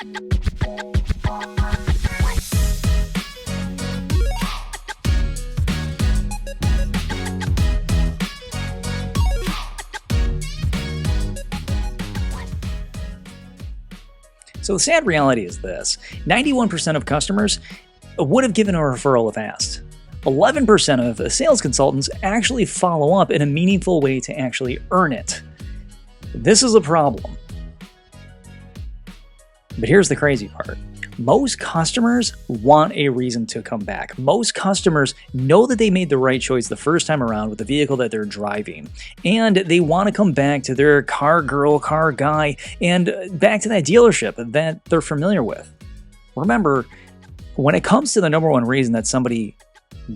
So the sad reality is this: 91% of customers would have given a referral if asked. 11% of sales consultants actually follow up in a meaningful way to actually earn it. This is a problem. But here's the crazy part. Most customers want a reason to come back. Most customers know that they made the right choice the first time around with the vehicle that they're driving. And they want to come back to their car girl, car guy, and back to that dealership that they're familiar with. Remember, when it comes to the number one reason that somebody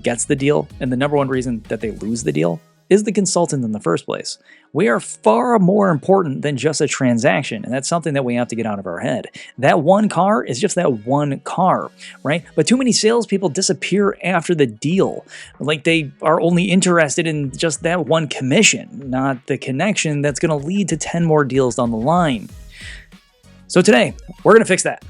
gets the deal and the number one reason that they lose the deal is the consultant in the first place. We are far more important than just a transaction, and that's something that we have to get out of our head. That one car is just that one car, right? But too many salespeople disappear after the deal. Like they are only interested in just that one commission, not the connection that's going to lead to 10 more deals down the line. So today, we're going to fix that.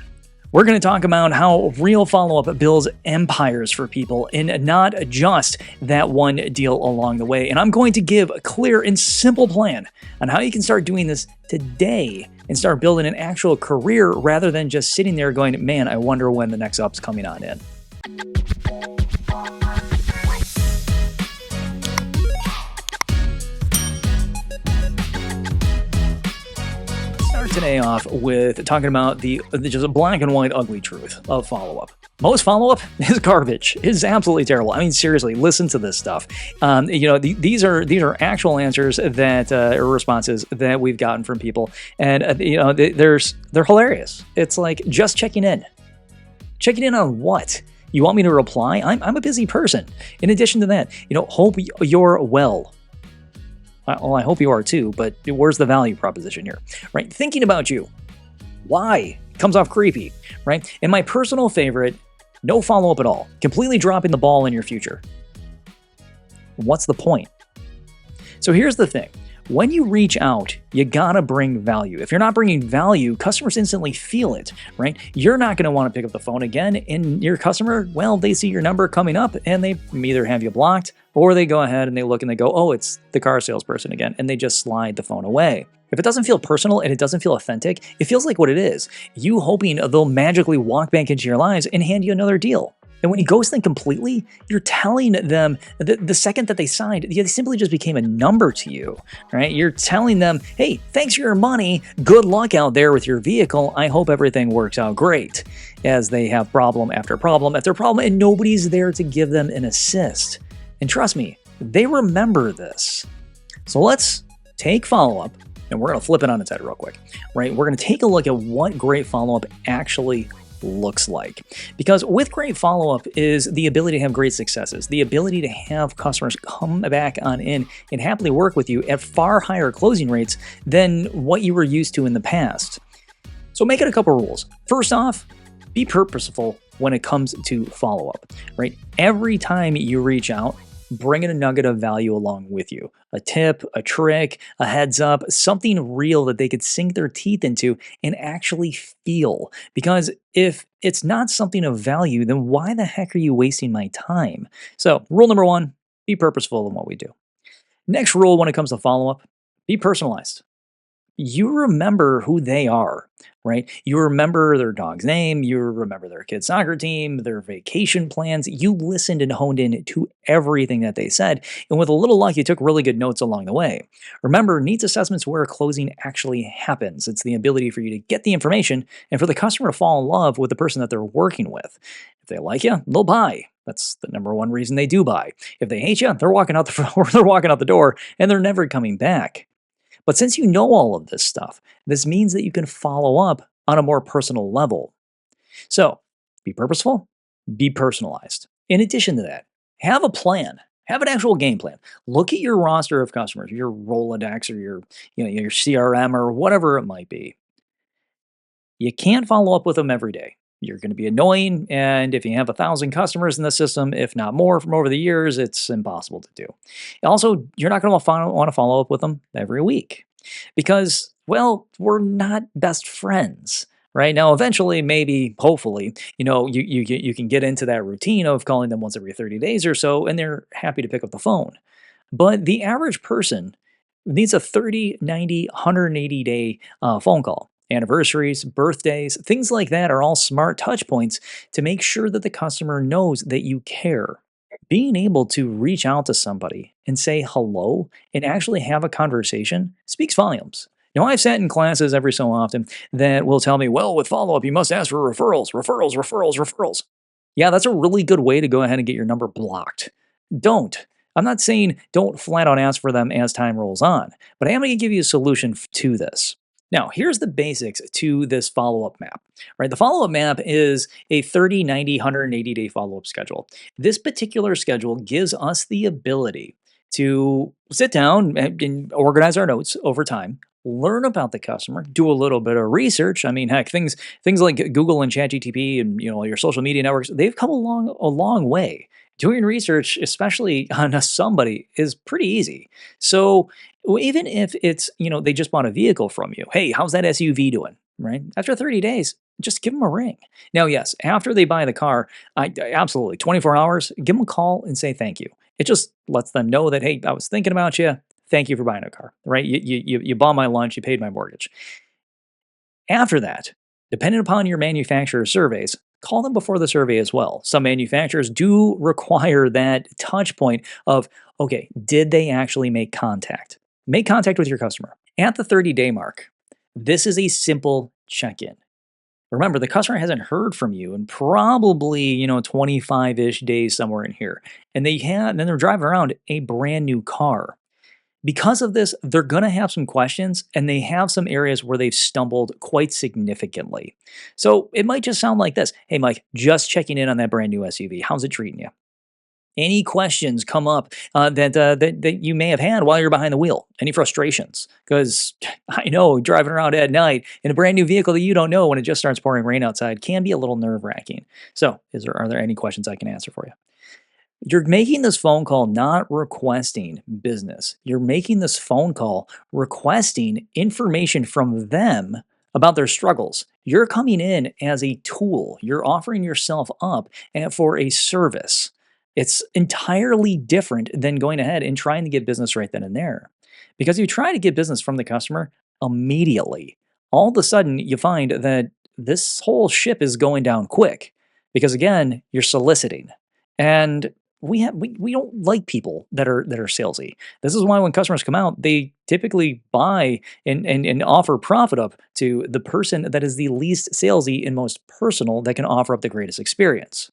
We're going to talk about how real follow-up builds empires for people and not just that one deal along the way. And I'm going to give a clear and simple plan on how you can start doing this today and start building an actual career rather than just sitting there going, man, I wonder when the next up's coming on in. Today off with talking about the just a black and white ugly truth of follow-up. Most follow-up is garbage. It's absolutely terrible. I mean, seriously, listen to this stuff. These are actual answers that or responses that we've gotten from people, and they're hilarious. It's like just checking in on what. You want me to reply? I'm a busy person. In addition to that, hope you're well. Well, I hope you are too, but where's the value proposition here, right? Thinking about you. Why? Comes off creepy, right? And my personal favorite, no follow-up at all. Completely dropping the ball in your future. What's the point? So here's the thing. When you reach out, you gotta bring value. If you're not bringing value, customers instantly feel it, right? You're not gonna want to pick up the phone again, and your customer, well, they see your number coming up and they either have you blocked or they go ahead and they look and they go, oh, it's the car salesperson again, and they just slide the phone away. If it doesn't feel personal and it doesn't feel authentic, it feels like what it is. You hoping they'll magically walk back into your lives and hand you another deal. And when you ghost them completely, you're telling them the second that they signed, they simply just became a number to you, right? You're telling them, hey, thanks for your money. Good luck out there with your vehicle. I hope everything works out great, as they have problem after problem after problem, and nobody's there to give them an assist. And trust me, they remember this. So let's take follow-up, and we're going to flip it on its head real quick, right? We're going to take a look at what great follow-up actually looks like. Because with great follow-up is the ability to have great successes, the ability to have customers come back on in and happily work with you at far higher closing rates than what you were used to in the past. So make it a couple rules. First off, be purposeful when it comes to follow-up, right? Every time you reach out, bring in a nugget of value along with you. A tip, a trick, a heads up, something real that they could sink their teeth into and actually feel. Because if it's not something of value, then why the heck are you wasting my time? So rule number one, be purposeful in what we do. Next rule when it comes to follow-up, be personalized. You remember who they are, right? You remember their dog's name, you remember their kid's soccer team, their vacation plans. You listened and honed in to everything that they said, and with a little luck, you took really good notes along the way. Remember, needs assessment's where closing actually happens. It's the ability for you to get the information and for the customer to fall in love with the person that they're working with. If they like you, they'll buy. That's the number one reason they do buy. If they hate you, they're walking out the door, and they're never coming back. But since you know all of this stuff, this means that you can follow up on a more personal level. So be purposeful, be personalized. In addition to that, have a plan. Have an actual game plan. Look at your roster of customers, your Rolodex or your CRM or whatever it might be. You can't follow up with them every day. You're going to be annoying, and if you have 1,000 customers in the system, if not more from over the years, it's impossible to do. Also, you're not going to want to follow up with them every week because, well, we're not best friends, right? Now, eventually, maybe, hopefully, you can get into that routine of calling them once every 30 days or so, and they're happy to pick up the phone. But the average person needs a 30, 90, 180 day phone call. Anniversaries, birthdays, things like that are all smart touch points to make sure that the customer knows that you care. Being able to reach out to somebody and say hello and actually have a conversation speaks volumes. Now, I've sat in classes every so often that will tell me, well, with follow up, you must ask for referrals, referrals, referrals, referrals. Yeah, that's a really good way to go ahead and get your number blocked. Don't. I'm not saying don't flat out ask for them as time rolls on, but I am going to give you a solution to this. Now, here's the basics to this follow up map, right? The follow up map is a 30, 90, 180 day follow up schedule. This particular schedule gives us the ability to sit down and organize our notes over time, learn about the customer, do a little bit of research. I mean, heck, things like Google and ChatGPT and your social media networks, they've come a long way. Doing research, especially on somebody, is pretty easy. So even if it's they just bought a vehicle from you, hey, how's that SUV doing? Right after 30 days, just give them a ring. Now, yes, after they buy the car, absolutely 24 hours, give them a call and say thank you. It just lets them know that, hey, I was thinking about you. Thank you for buying a car. Right? You bought my lunch. You paid my mortgage. After that, depending upon your manufacturer surveys, call them before the survey as well. Some manufacturers do require that touch point of, okay, did they actually make contact? Make contact with your customer. At the 30-day mark, this is a simple check in. Remember, the customer hasn't heard from you in probably, 25-ish days somewhere in here. And then they're driving around a brand new car. Because of this, they're going to have some questions and they have some areas where they've stumbled quite significantly. So it might just sound like this. Hey, Mike, just checking in on that brand new SUV. How's it treating you? Any questions come up that you may have had while you're behind the wheel? Any frustrations? Because I know driving around at night in a brand new vehicle that you don't know when it just starts pouring rain outside can be a little nerve wracking. So, are there any questions I can answer for you? You're making this phone call not requesting business. You're making this phone call requesting information from them about their struggles. You're coming in as a tool. You're offering yourself up for a service. It's entirely different than going ahead and trying to get business right then and there. Because you try to get business from the customer immediately. All of a sudden, you find that this whole ship is going down quick because, again, you're soliciting. And we don't like people that are salesy. This is why when customers come out, they typically buy and offer profit up to the person that is the least salesy and most personal that can offer up the greatest experience.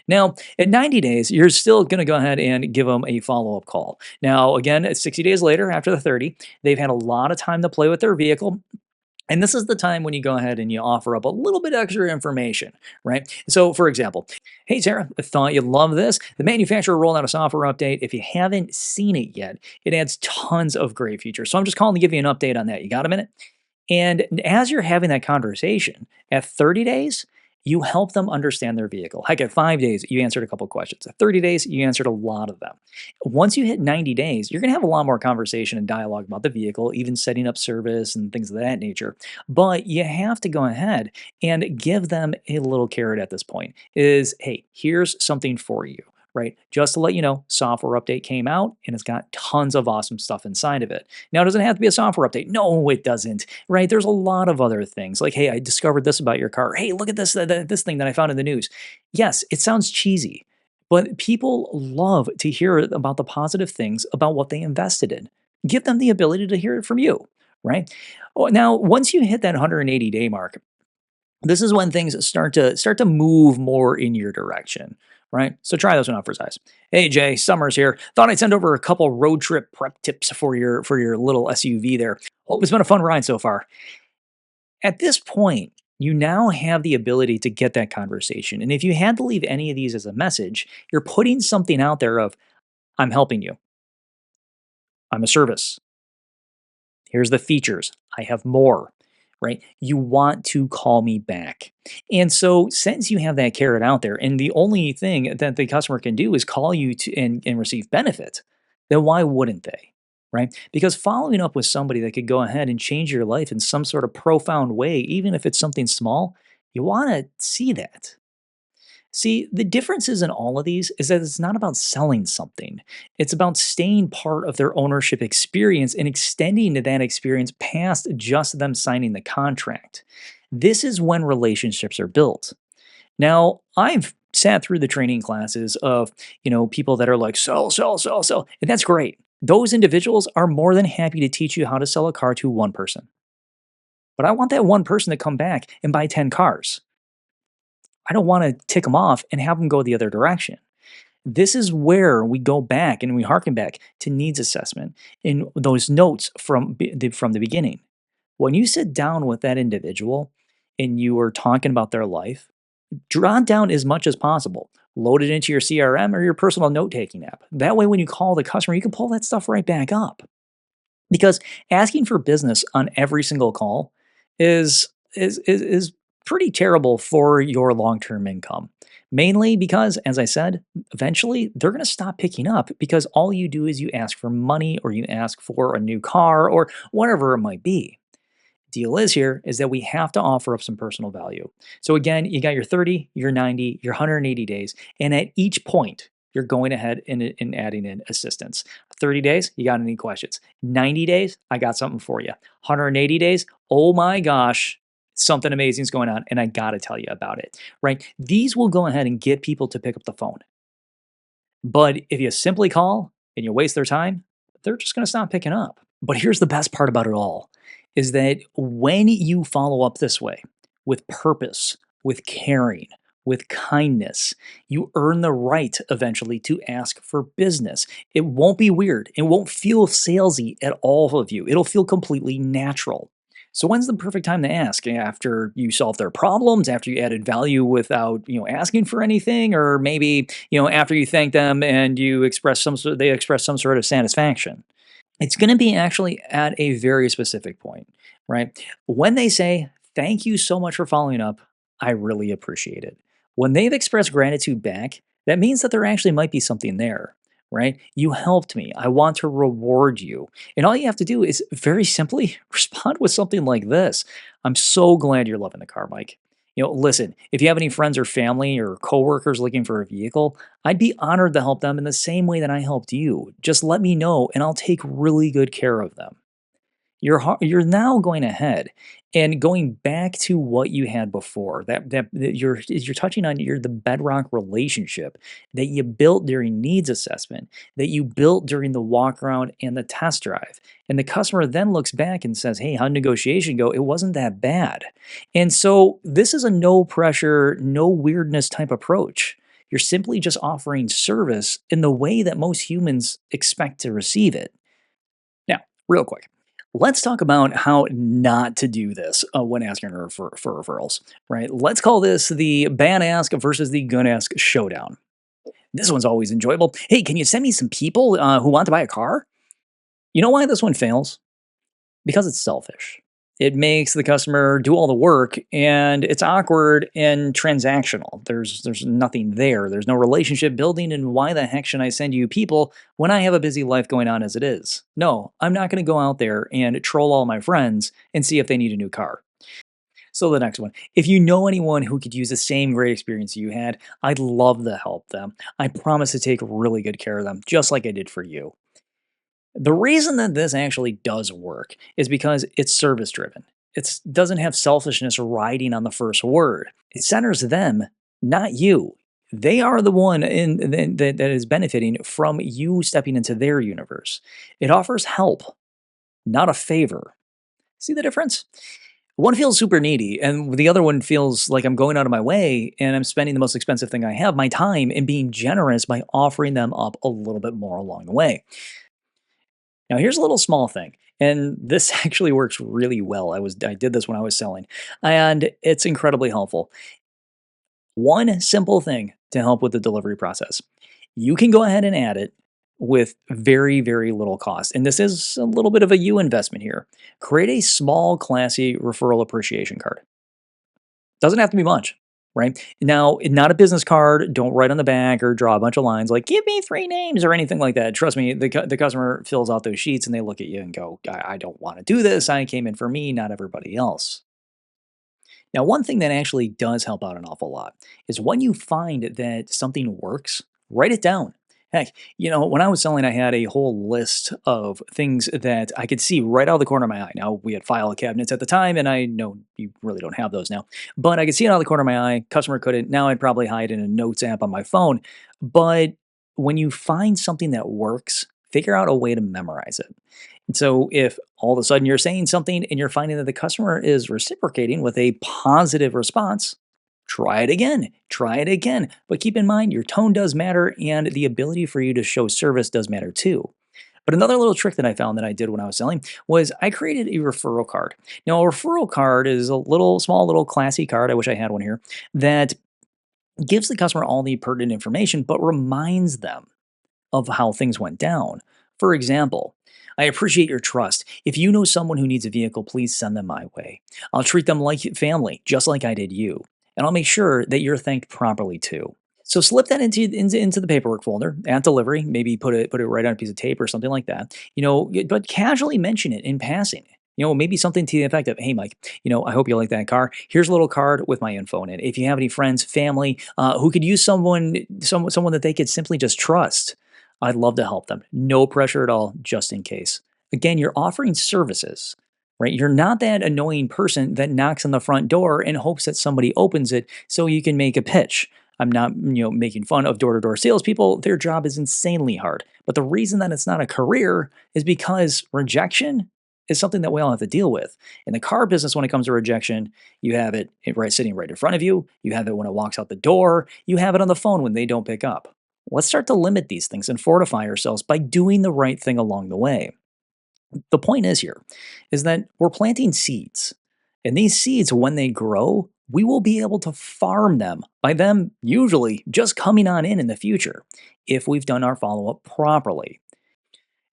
Now, at 90 days, you're still going to go ahead and give them a follow up call. Now, again, at 60 days later, after the 30, they've had a lot of time to play with their vehicle. And this is the time when you go ahead and you offer up a little bit extra information, right? So, for example, hey, Sarah, I thought you'd love this. The manufacturer rolled out a software update. If you haven't seen it yet, it adds tons of great features. So, I'm just calling to give you an update on that. You got a minute? And as you're having that conversation, at 30 days, you help them understand their vehicle. Heck, at 5 days, you answered a couple questions. At 30 days, you answered a lot of them. Once you hit 90 days, you're going to have a lot more conversation and dialogue about the vehicle, even setting up service and things of that nature. But you have to go ahead and give them a little carrot at this point is, hey, here's something for you. Right? Just to let you know, software update came out and it's got tons of awesome stuff inside of it. Now, does it have to be a software update? No, it doesn't. Right? There's a lot of other things like, hey, I discovered this about your car. Hey, look at this thing that I found in the news. Yes, it sounds cheesy, but people love to hear about the positive things about what they invested in. Give them the ability to hear it from you. Right? Oh, now, once you hit that 180-day mark, this is when things start to move more in your direction, right? So try those one out for size. Hey Jay, Summers here. Thought I'd send over a couple road trip prep tips for your little SUV there. Hope it's been a fun ride so far. At this point, you now have the ability to get that conversation. And if you had to leave any of these as a message, you're putting something out there of, I'm helping you. I'm a service. Here's the features. I have more, right? You want to call me back. And so, since you have that carrot out there, and the only thing that the customer can do is call you and receive benefit, then why wouldn't they? right? Because following up with somebody that could go ahead and change your life in some sort of profound way, even if it's something small, you want to see that. See, the differences in all of these is that it's not about selling something. It's about staying part of their ownership experience and extending that experience past just them signing the contract. This is when relationships are built. Now, I've sat through the training classes of, people that are like sell, sell, sell, sell, and that's great. Those individuals are more than happy to teach you how to sell a car to one person. But I want that one person to come back and buy 10 cars. I don't want to tick them off and have them go the other direction. This is where we go back and we harken back to needs assessment in those notes from the beginning. When you sit down with that individual and you are talking about their life, draw down as much as possible. Load it into your CRM or your personal note taking app. That way, when you call the customer, you can pull that stuff right back up. Because asking for business on every single call is pretty terrible for your long-term income. Mainly because, as I said, eventually they're going to stop picking up because all you do is you ask for money or you ask for a new car or whatever it might be. Deal is here is that we have to offer up some personal value. So again, you got your 30, your 90, your 180 days, and at each point, you're going ahead and adding in assistance. 30 days, you got any questions? 90 days, I got something for you. 180 days, oh my gosh, something amazing is going on, and I got to tell you about it, right? These will go ahead and get people to pick up the phone. But if you simply call and you waste their time, they're just going to stop picking up. But here's the best part about it all is that when you follow up this way with purpose, with caring, with kindness, you earn the right eventually to ask for business. It won't be weird. It won't feel salesy at all of you. It'll feel completely natural. So when's the perfect time to ask? After you solve their problems, after you added value without, asking for anything, or maybe, after you thank them and they express some sort of satisfaction. It's going to be actually at a very specific point, right? When they say, "Thank you so much for following up. I really appreciate it." When they've expressed gratitude back, that means that there actually might be something there, right? You helped me. I want to reward you. And all you have to do is very simply respond with something like this. "I'm so glad you're loving the car, Mike. Listen, if you have any friends or family or coworkers looking for a vehicle, I'd be honored to help them in the same way that I helped you. Just let me know and I'll take really good care of them." You're now going ahead and going back to what you had before. That you're touching on the bedrock relationship that you built during needs assessment, that you built during the walk around and the test drive. And the customer then looks back and says, "Hey, how'd negotiation go? It wasn't that bad." And so this is a no pressure, no weirdness type approach. You're simply just offering service in the way that most humans expect to receive it. Now, real quick, let's talk about how not to do this when asking for referrals, right? Let's call this the bad ask versus the good ask showdown. This one's always enjoyable. "Hey, can you send me some people who want to buy a car?" You know why this one fails? Because it's selfish. It makes the customer do all the work and it's awkward and transactional. There's nothing there. There's no relationship building, and why the heck should I send you people when I have a busy life going on as it is? No, I'm not going to go out there and troll all my friends and see if they need a new car. So the next one, if you know anyone who could use the same great experience you had, I'd love to help them. I promise to take really good care of them, just like I did for you. The reason that this actually does work is because it's service driven. It doesn't have selfishness riding on the first word. It centers them, not you. They are the one that is benefiting from you stepping into their universe. It offers help, not a favor. See the difference? One feels super needy, and the other one feels like I'm going out of my way and I'm spending the most expensive thing I have, my time, and being generous by offering them up a little bit more along the way. Now, here's a little small thing, and this actually works really well. I did this when I was selling, and it's incredibly helpful. One simple thing to help with the delivery process. You can go ahead and add it with very, very little cost. And this is a little bit of a you investment here. Create a small, classy referral appreciation card. Doesn't have to be much. right? Now, not a business card. Don't write on the back or draw a bunch of lines like "Give me 3 names" or anything like that. Trust me, the customer fills out those sheets and they look at you and go, I don't want to do this. I came in for me, not everybody else." Now, one thing that actually does help out an awful lot is when you find that something works, write it down. Heck, when I was selling, I had a whole list of things that I could see right out of the corner of my eye. Now, we had file cabinets at the time, and I know you really don't have those now, but I could see it out of the corner of my eye. Customer couldn't. Now I'd probably hide in a notes app on my phone. But when you find something that works, figure out a way to memorize it. And so if all of a sudden you're saying something and you're finding that the customer is reciprocating with a positive response, try it again, try it again. But keep in mind, your tone does matter and the ability for you to show service does matter too. But another little trick that I found that I did when I was selling was I created a referral card. Now, a referral card is a small, little classy card. I wish I had one here that gives the customer all the pertinent information, but reminds them of how things went down. For example, "I appreciate your trust. If you know someone who needs a vehicle, please send them my way. I'll treat them like family, just like I did you. And I'll make sure that you're thanked properly too." So slip that into the paperwork folder at delivery. Maybe put it right on a piece of tape or something like that. But casually mention it in passing. Maybe something to the effect of, "Hey, Mike, I hope you like that car. Here's a little card with my info in it. If you have any friends, family, who could use someone that they could simply just trust, I'd love to help them. No pressure at all, just in case." Again, you're offering services, right? You're not that annoying person that knocks on the front door and hopes that somebody opens it so you can make a pitch. I'm not, making fun of door-to-door salespeople. Their job is insanely hard. But the reason that it's not a career is because rejection is something that we all have to deal with. In the car business, when it comes to rejection, you have it right sitting right in front of you. You have it when it walks out the door. You have it on the phone when they don't pick up. Let's start to limit these things and fortify ourselves by doing the right thing along the way. The point is that we're planting seeds. And these seeds, when they grow, we will be able to farm them by them usually just coming on in the future if we've done our follow-up properly.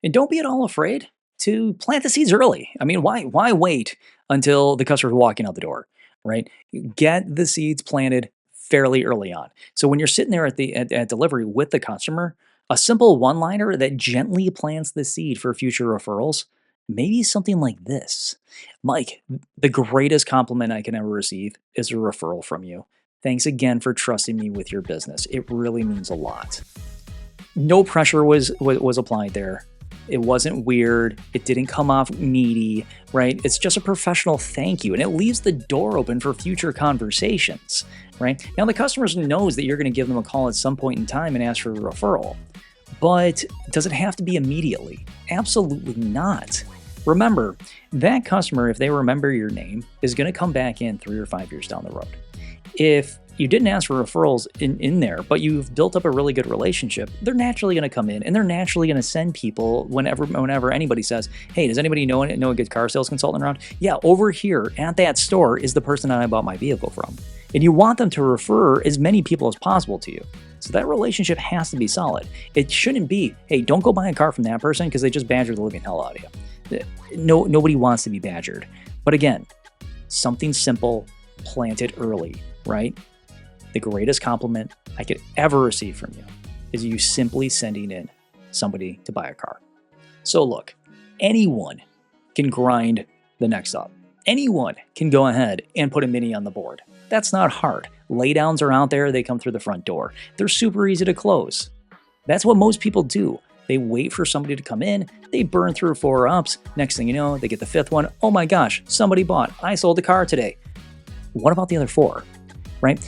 And don't be at all afraid to plant the seeds early. I mean, why wait until the customer's walking out the door, right? Get the seeds planted fairly early on. So when you're sitting there at delivery with the customer, a simple one-liner that gently plants the seed for future referrals, maybe something like this: "Mike, the greatest compliment I can ever receive is a referral from you. Thanks again for trusting me with your business. It really means a lot." No pressure was applied there. It wasn't weird. It didn't come off needy, right? It's just a professional thank you, and it leaves the door open for future conversations, right? Now, the customer knows that you're going to give them a call at some point in time and ask for a referral, but does it have to be immediately? Absolutely not. Remember, that customer, if they remember your name, is going to come back in 3 or 5 years down the road. If you didn't ask for referrals in there, but you've built up a really good relationship, they're naturally going to come in and they're naturally going to send people whenever anybody says, "Hey, does anybody know a good car sales consultant around?" "Yeah, over here at that store is the person that I bought my vehicle from." And you want them to refer as many people as possible to you. So that relationship has to be solid. It shouldn't be, "Hey, don't go buy a car from that person because they just badgered the living hell out of you." Nobody wants to be badgered. But again, something simple, plant it early, right? The greatest compliment I could ever receive from you is you simply sending in somebody to buy a car. So look, anyone can grind the next up. Anyone can go ahead and put a mini on the board. That's not hard. Laydowns are out there. They come through the front door. They're super easy to close. That's what most people do. They wait for somebody to come in. They burn through 4 ups. Next thing you know, they get the 5th one. "Oh my gosh, somebody bought. I sold the car today." What about the other 4, right?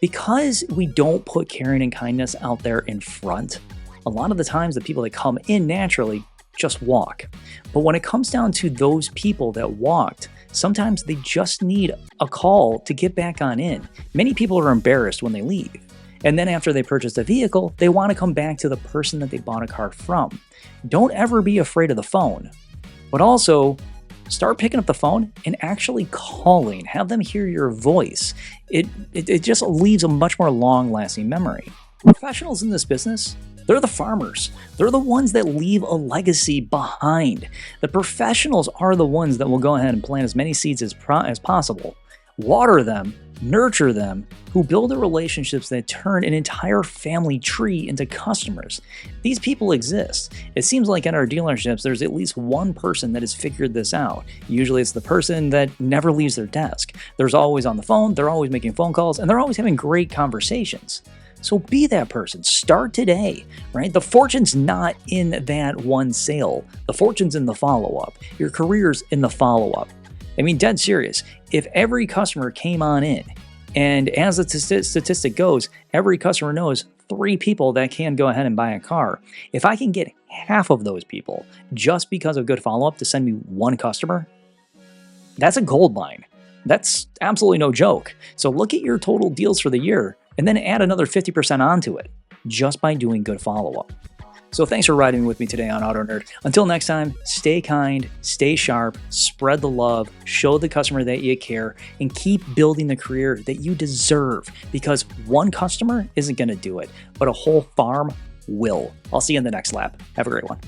Because we don't put caring and kindness out there in front, a lot of the times the people that come in naturally just walk. But when it comes down to those people that walked, sometimes they just need a call to get back on in. Many people are embarrassed when they leave. And then after they purchase a vehicle, they want to come back to the person that they bought a car from. Don't ever be afraid of the phone, but also start picking up the phone and actually calling. Have them hear your voice. It just leaves a much more long-lasting memory. Professionals in this business, they're the farmers. They're the ones that leave a legacy behind. The professionals are the ones that will go ahead and plant as many seeds as possible, water them, Nurture them, who build the relationships that turn an entire family tree into customers. These people exist. It seems like at our dealerships, there's at least one person that has figured this out. Usually it's the person that never leaves their desk. They're always on the phone, they're always making phone calls, and they're always having great conversations. So be that person. Start today, right? The fortune's not in that one sale. The fortune's in the follow-up. Your career's in the follow-up. I mean, dead serious. If every customer came on in, and as the statistic goes, every customer knows 3 people that can go ahead and buy a car. If I can get half of those people just because of good follow-up to send me 1 customer, that's a gold mine. That's absolutely no joke. So look at your total deals for the year and then add another 50% onto it just by doing good follow-up. So thanks for riding with me today on AutoKnerd. Until next time, stay kind, stay sharp, spread the love, show the customer that you care, and keep building the career that you deserve, because one customer isn't going to do it, but a whole farm will. I'll see you in the next lap. Have a great one.